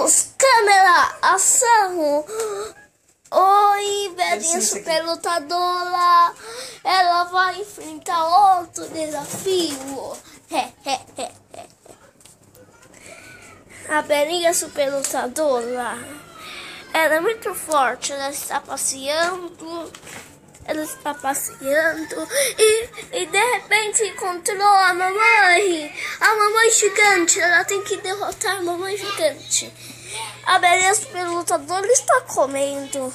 Vamos, câmera, ação! Oi, velhinha superlutadora! Ela vai enfrentar outro desafio! A velhinha superlutadora, ela é muito forte, ela está passeando e de repente encontrou a mamãe gigante. Ela tem que derrotar a mamãe gigante. A velhinha superlutadora está comendo.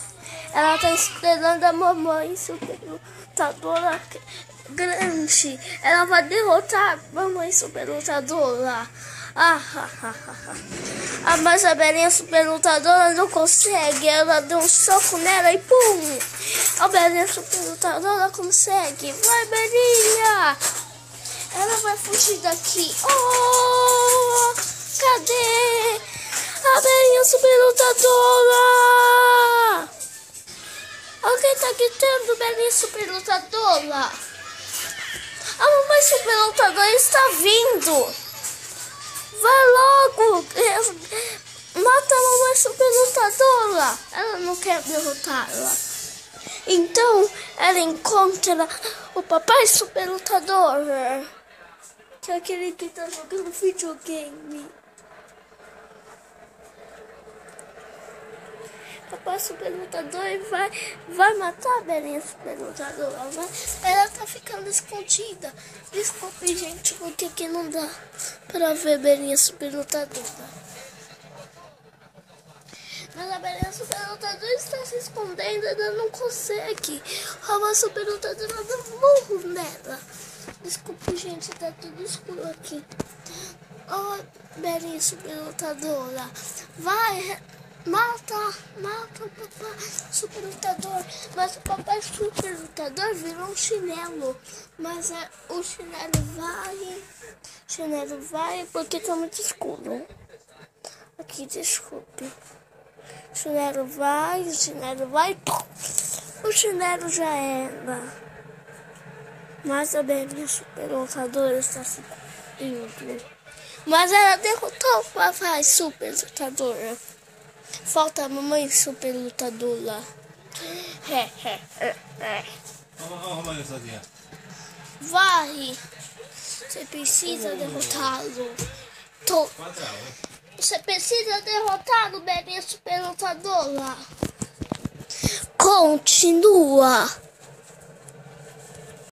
Ela está esperando a mamãe superlutadora grande. Ela vai derrotar a mamãe superlutadora. Mas a velhinha superlutadora não consegue. Ela deu um soco nela e pum! A velhinha superlutadora consegue. Vai, velhinha! Ela vai fugir daqui. Oh! Cadê a velhinha superlutadora? Alguém tá gritando, velhinha superlutadora? A mamãe superlutadora está vindo. Vai logo! Mata a mamãe superlutadora! Ela não quer derrotá-la. Então, ela encontra o papai superlutador, que é aquele que tá jogando videogame. Papai superlutador vai matar a velhinha superlutadora. Ela tá ficando escondida. Desculpe, gente, porque aqui não dá pra ver a velhinha superlutadora. Mas a velhinha superlutadora está se escondendo, ela não consegue. A superlutadora dá um murro nela. Desculpe, gente, tá tudo escuro aqui. Oh, velhinha superlutadora, vai! Mata o papai superlutador. Mas o papai superlutador virou um chinelo. Mas o chinelo vai porque tá muito escuro. Aqui, desculpe. O chinelo vai. O chinelo já era. Mas a velhinha superlutadora está se indo. Mas ela derrotou o papai superlutador. Falta a mamãe superlutadora. Vai! Você precisa derrotá-lo. Você precisa derrotá-lo, velhinha superlutadora. Continua.